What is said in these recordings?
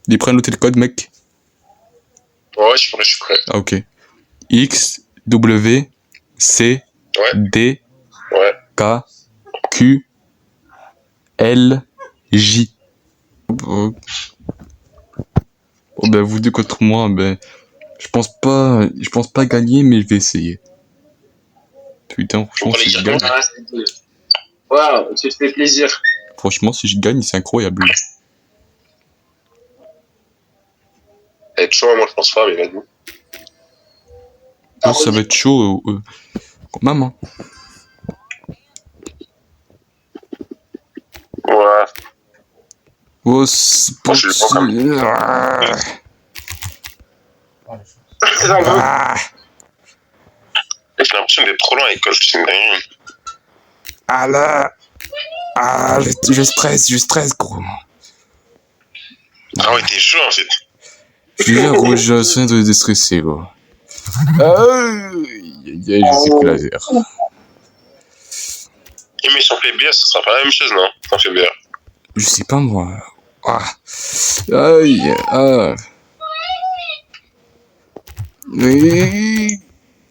Dis, prends noter le code, mec. Ouais, je suis prêt. Ah, ok. X, W, C, Ouais. D, Ouais. K, Q, L, J. Oh, ben, vous deux contre moi, ben, je pense pas gagner, mais je vais essayer. Putain, franchement, si je gagne, Waouh, tu te fais plaisir. c'est incroyable. être chaud, moi je pense pas, mais vas-y. Ça va être chaud, quand même, hein. Ouais. Oh, c'est Moi, je suis le bon J'ai l'impression d'être trop loin à l'école, c'est une dinguerie. Ah là. Ah, je stresse, gros. Ah ouais, t'es chaud en fait. Je suis déjà, gros, j'ai besoin de déstresser, gros. J'ai pris laser. Et mais si on fait bien, ce sera pas la même chose, non? Si on fait bien. Je sais pas, moi. Ah. Aïe. Ah. Oui.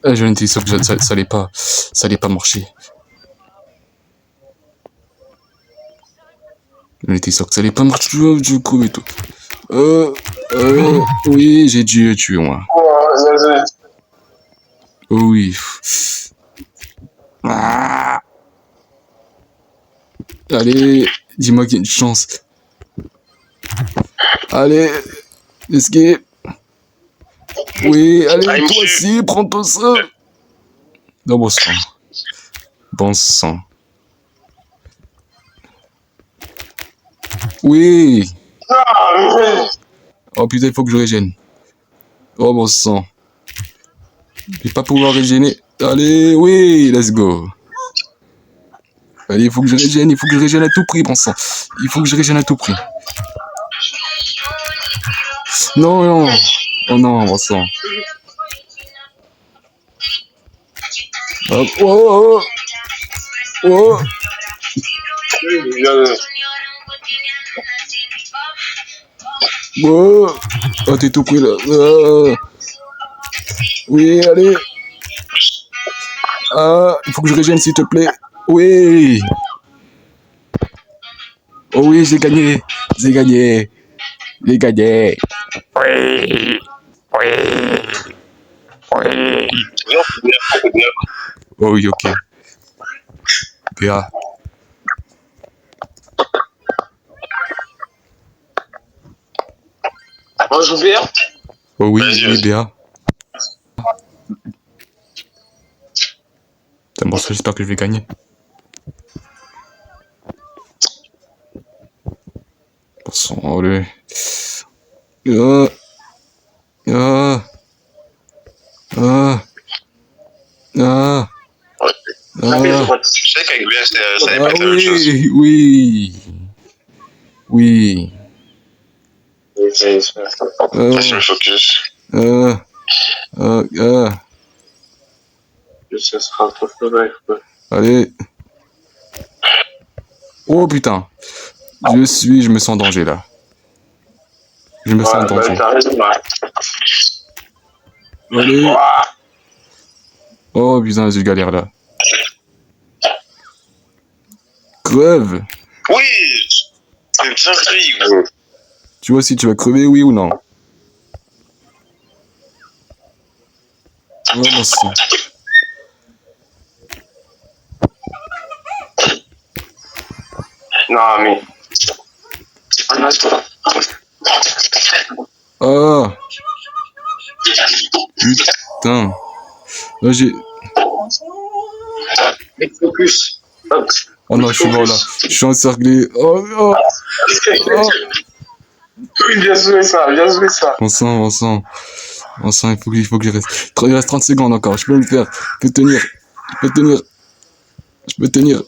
Ah, j'en étais sûr que ça allait pas marcher. J'en étais sûr que ça allait pas marcher, du coup, et tout. Oui, j'ai dû tuer, moi. Oh oui. Ah. Allez, dis-moi qu'il y a une chance. Allez, escape. Oui, allez, toi aussi, prends-toi ça. Non, bon sang. Bon sang. Oui. Oh putain, il faut que je régène. Oh bon sang. Je vais pas pouvoir régéner. Allez, oui, let's go. Allez, il faut que je régène à tout prix, bon sang. Il faut que je régène à tout prix. Non, non. Oh non, bon sang. Hop. Oh, oh, oh. Oh, oh t'es tout pris là. Oui, allez. Ah, il faut que je régène s'il te plaît. Oui. Oh oui, j'ai gagné. J'ai gagné. Oui. Oui. Oui. Oh oui, ok. PA. On joue bien? Oh oui, oui, BA. Bon, ça, j'espère que je vais gagner. Bon sang, allez. Je sais qu'avec BA, ça allait pas être la même chose. Oui. Oui. Vas-y, me focus. Ça sera trop sauvage, quoi. Allez. Oh putain. Je me sens en danger là. Je me sens en danger. T'as raison, là. Allez. Oh putain, je galère là. Crève. Oui. C'est une dinguerie, gros. Tu vois si tu vas crever, oui ou non? Oh bon sang. Non, mais... Oh. Putain. Là, j'ai... Focus. Hop. Oh non, je suis mort là. Je suis encerclé. Oh, oh. Oh. Oui, bien joué ça. Bon sang, il faut que je reste. Il reste 30 secondes encore, je peux le faire. Je peux tenir.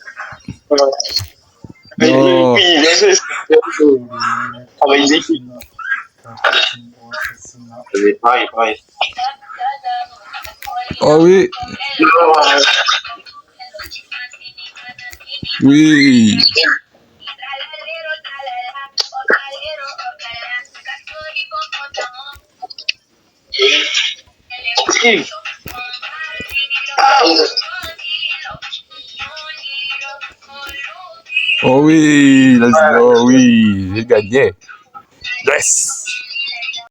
Non. Oui, bien joué. Travail d'équipe. Pareil. Oh oui. Oui. King. Ah, Oh oui, let's go, oui, j'ai gagné. Yes.